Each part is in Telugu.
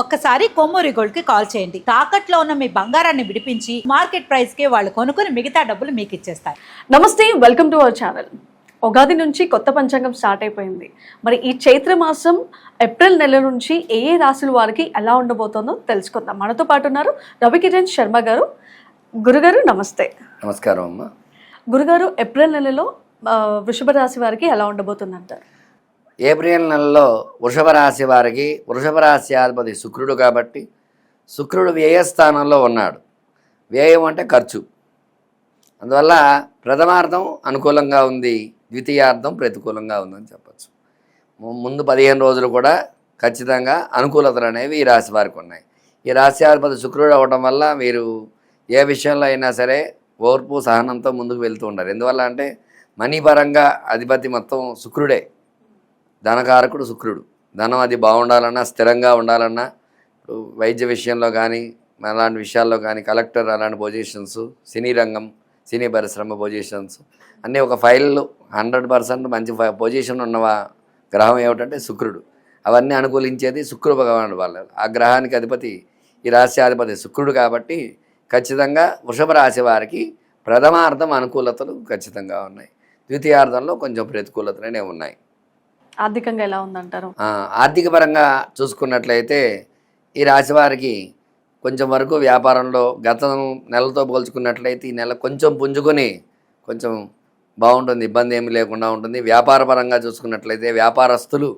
ఒక్కసారి కొమ్మూరి గోల్డ్ కి కాల్ చేయండి. తాకట్లో ఉన్న మీ బంగారాన్ని విడిపించి మార్కెట్ ప్రైస్ కి వాళ్ళు కొనుక్కుని మిగతా డబ్బులు మీకు ఇచ్చేస్తారు. నమస్తే, welcome to our channel. Ugadi నుంచి కొత్త పంచాంగం స్టార్ట్ అయిపోయింది. మరి ఈ చైత్ర మాసం ఏప్రిల్ నెల నుంచి ఏ ఏ రాశుల వారికి ఎలా ఉండబోతుందో తెలుసుకుందాం. మనతో పాటు ఉన్నారు రవికిరణ్ శర్మ గారు. గురుగారు నమస్తే. నమస్కారం అమ్మ. గురుగారు, ఏప్రిల్ నెలలో వృషభ రాశి వారికి ఎలా ఉండబోతుంది అంటారు? ఏప్రిల్ నెలలో వృషభ రాశి వారికి వృషభ రాశి అధిపతి శుక్రుడు కాబట్టి శుక్రుడు వ్యయస్థానంలో ఉన్నాడు. వ్యయం అంటే ఖర్చు. అందువల్ల ప్రథమార్థం అనుకూలంగా ఉంది, ద్వితీయార్థం ప్రతికూలంగా ఉందని చెప్పచ్చు. ముందు 15 రోజులు కూడా ఖచ్చితంగా అనుకూలతలు అనేవి ఈ రాశి వారికి ఉన్నాయి. ఈ రాశ్యాధిపతి శుక్రుడు అవ్వడం వల్ల మీరు ఏ విషయంలో అయినా సరే ఓర్పు సహనంతో ముందుకు వెళ్తూ ఉంటారు. ఎందువల్ల అంటే మనీ పరంగా అధిపతి మొత్తం శుక్రుడే, ధనకారకుడు శుక్రుడు. ధనం అది బాగుండాలన్నా, స్థిరంగా ఉండాలన్నా, ఇప్పుడు వైద్య విషయంలో కానీ అలాంటి విషయాల్లో కానీ, కలెక్టర్ అలాంటి పొజిషన్స్, సినీ రంగం, సినీ పరిశ్రమ పొజిషన్స్ అన్నీ ఒక ఫైల్లో 100% మంచి పొజిషన్ ఉన్న గ్రహం ఏమిటంటే శుక్రుడు. అవన్నీ అనుకూలించేది శుక్ర భగవానుడు వాళ్ళ. ఆ గ్రహానికి అధిపతి ఈ రాశ్యాధిపతి శుక్రుడు కాబట్టి ఖచ్చితంగా వృషభ రాశి వారికి ప్రథమార్థం అనుకూలతలు ఖచ్చితంగా ఉన్నాయి. ద్వితీయార్థంలో కొంచెం ప్రతికూలతలనే ఉన్నాయి. ఆర్థికంగా ఎలా ఉందంటారు? ఆర్థిక పరంగా చూసుకున్నట్లయితే ఈ రాశి వారికి కొంచెం వరకు వ్యాపారంలో గత నెలతో పోల్చుకున్నట్లయితే ఈ నెల కొంచెం పుంజుకొని కొంచెం బాగుంటుంది, ఇబ్బంది ఏమీ లేకుండా ఉంటుంది. వ్యాపార పరంగా చూసుకున్నట్లయితే వ్యాపారస్తులు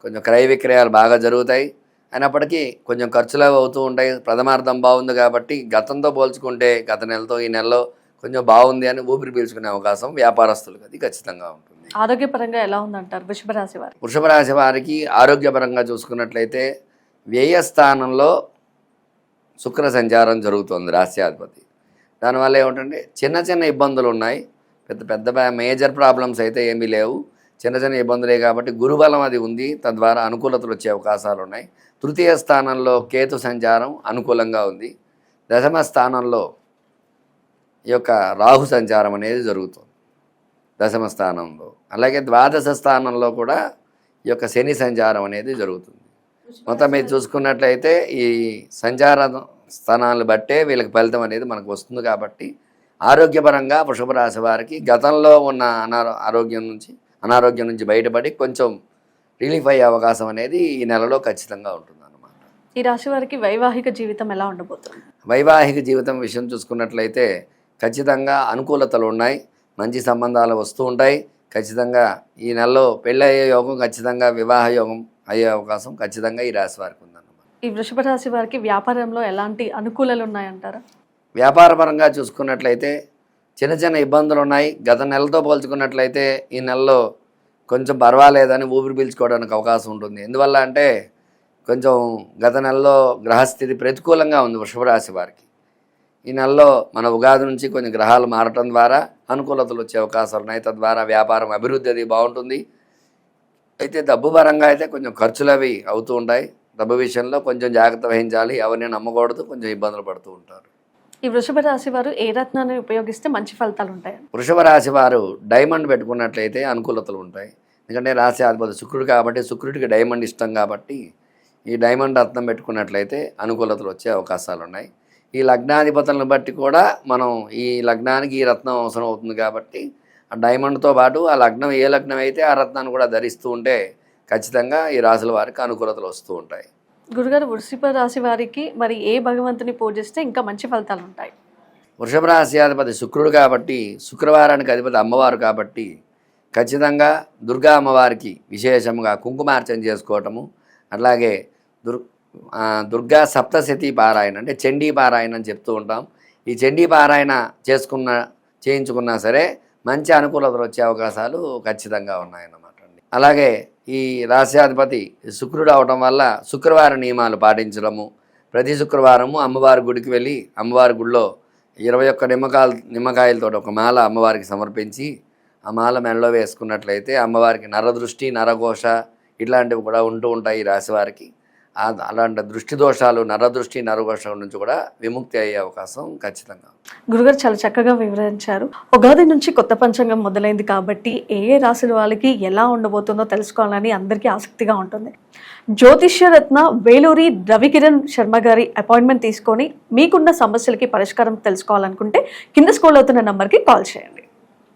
కొంచెం క్రయ విక్రయాలు బాగా జరుగుతాయి. అయినప్పటికీ కొంచెం ఖర్చులు అవుతూ ఉంటాయి. ప్రథమార్థం బాగుంది కాబట్టి గతంతో పోల్చుకుంటే గత నెలతో ఈ నెలలో కొంచెం బాగుంది అని ఊపిరి పీల్చుకునే అవకాశం వ్యాపారస్తులకు అది ఖచ్చితంగా ఉంటుంది. ఆరోగ్యపరంగా ఎలా ఉందంటారు వృషభ రాశి వారికి? వృషభ రాశి వారికి ఆరోగ్యపరంగా చూసుకున్నట్లయితే వ్యయస్థానంలో శుక్ర సంచారం జరుగుతుంది రాశ్యాధిపతి. దానివల్ల ఏమిటంటే చిన్న చిన్న ఇబ్బందులు ఉన్నాయి, పెద్ద పెద్ద మేజర్ ప్రాబ్లమ్స్ అయితే ఏమీ లేవు. చిన్న చిన్న ఇబ్బందులే కాబట్టి గురుబలం అది ఉంది, తద్వారా అనుకూలతలు వచ్చే అవకాశాలు ఉన్నాయి. తృతీయ స్థానంలో కేతు సంచారం అనుకూలంగా ఉంది. దశమ స్థానంలో ఈ యొక్క రాహు సంచారం అనేది జరుగుతుంది దశమ స్థానంలో. అలాగే ద్వాదశ స్థానంలో కూడా ఈ యొక్క శని సంచారం అనేది జరుగుతుంది. మొత్తం మీరు చూసుకున్నట్లయితే ఈ సంచార స్థానాలను బట్టే వీళ్ళకి ఫలితం అనేది మనకు వస్తుంది. కాబట్టి ఆరోగ్యపరంగా వృషభ రాశి వారికి గతంలో ఉన్న అనారోగ్యం నుంచి బయటపడి కొంచెం రిలీఫ్ అయ్యే అవకాశం అనేది ఈ నెలలో ఖచ్చితంగా ఉంటుంది అన్నమాట. ఈ రాశి వారికి వైవాహిక జీవితం ఎలా ఉండబోతుంది? వైవాహిక జీవితం విషయం చూసుకున్నట్లయితే ఖచ్చితంగా అనుకూలతలు ఉన్నాయి, మంచి సంబంధాలు వస్తూ ఉంటాయి. ఖచ్చితంగా ఈ నెలలో పెళ్ళి అయ్యే యోగం, ఖచ్చితంగా వివాహ యోగం అయ్యే అవకాశం ఖచ్చితంగా ఈ రాశి వారికి ఉందన్నమాట. ఈ వృషభ రాశి వారికి వ్యాపారంలో ఎలాంటి అనుకూలాలు ఉన్నాయంటారా? వ్యాపారపరంగా చూసుకున్నట్లయితే చిన్న చిన్న ఇబ్బందులు ఉన్నాయి. గత నెలతో పోల్చుకున్నట్లయితే ఈ నెలలో కొంచెం పర్వాలేదని ఊపిరి పీల్చుకోవడానికి అవకాశం ఉంటుంది. ఎందువల్ల అంటే కొంచెం గత నెలలో గ్రహస్థితి ప్రతికూలంగా ఉంది వృషభ రాశి వారికి. ఈ నెలలో మన ఉగాది నుంచి కొన్ని గ్రహాలు మారటం ద్వారా అనుకూలతలు వచ్చే అవకాశాలు ఉన్నాయి. తద్వారా వ్యాపారం అభివృద్ధి అది బాగుంటుంది. అయితే డబ్బు పరంగా అయితే కొంచెం ఖర్చులు అవి అవుతూ ఉంటాయి. డబ్బు విషయంలో కొంచెం జాగ్రత్త వహించాలి, ఎవరిని నమ్మకూడదు, కొంచెం ఇబ్బందులు పడుతూ ఉంటారు. ఈ వృషభ రాశి వారు ఏ రత్నాన్ని ఉపయోగిస్తే మంచి ఫలితాలు ఉంటాయి? వృషభ రాశి వారు డైమండ్ పెట్టుకున్నట్లయితే అనుకూలతలు ఉంటాయి. ఎందుకంటే రాశి అధిపతి శుక్రుడు కాబట్టి శుక్రుడికి డైమండ్ ఇష్టం కాబట్టి ఈ డైమండ్ రత్నం పెట్టుకున్నట్లయితే అనుకూలతలు వచ్చే అవకాశాలు ఉన్నాయి. ఈ లగ్నాధిపతులను బట్టి కూడా మనం ఈ లగ్నానికి ఈ రత్నం అవసరం అవుతుంది కాబట్టి ఆ డైమండ్తో పాటు ఆ లగ్నం ఏ లగ్నం అయితే ఆ రత్నాన్ని కూడా ధరిస్తూ ఉంటే ఖచ్చితంగా ఈ రాశుల వారికి అనుకూలతలు వస్తూ ఉంటాయి. గురుగారు, వృషభ రాశి వారికి మరి ఏ భగవంతుని పూజిస్తే ఇంకా మంచి ఫలితాలు ఉంటాయి? వృషభ రాశి అధిపతి శుక్రుడు కాబట్టి శుక్రవారానికి అధిపతి అమ్మవారు కాబట్టి ఖచ్చితంగా దుర్గా అమ్మవారికి విశేషంగా కుంకుమార్చన చేసుకోవటము, అలాగే దుర్గా సప్తశతి పారాయణ అంటే చండీ పారాయణ అని చెప్తూ ఉంటాం. ఈ చండీ పారాయణ చేయించుకున్నా సరే మంచి అనుకూలతలు వచ్చే అవకాశాలు ఖచ్చితంగా ఉన్నాయన్నమాట అండి. అలాగే ఈ రాశ్యాధిపతి శుక్రుడు అవడం వల్ల శుక్రవార నియమాలు పాటించడము, ప్రతి శుక్రవారము అమ్మవారి గుడికి వెళ్ళి అమ్మవారి గుడిలో 21 నిమ్మకాయలతో ఒక మాల అమ్మవారికి సమర్పించి ఆ మాల మెడలో వేసుకున్నట్లయితే అమ్మవారికి నరదృష్టి, నరఘోష ఇట్లాంటివి కూడా ఉంటూ ఉంటాయి ఈ రాశి వారికి. అలాంటి దృష్టి దోషాలు, నరదృష్టి నరఘోషం నుంచి కూడా విముక్తి అయ్యే అవకాశం ఖచ్చితంగా. గురుగారు చాలా చక్కగా వివరించారు. ఉగాది నుంచి కొత్త పంచాంగం మొదలైంది కాబట్టి ఏ ఏ రాశుల వాళ్ళకి ఎలా ఉండబోతుందో తెలుసుకోవాలని అందరికీ ఆసక్తిగా ఉంటుంది. జ్యోతిష్య రత్న వేలూరి రవికిరణ్ శర్మ గారి అపాయింట్మెంట్ తీసుకొని మీకున్న సమస్యలకి పరిష్కారం తెలుసుకోవాలనుకుంటే కింద స్క్రోల్ అవుతున్న నంబర్కి కాల్ చేయండి.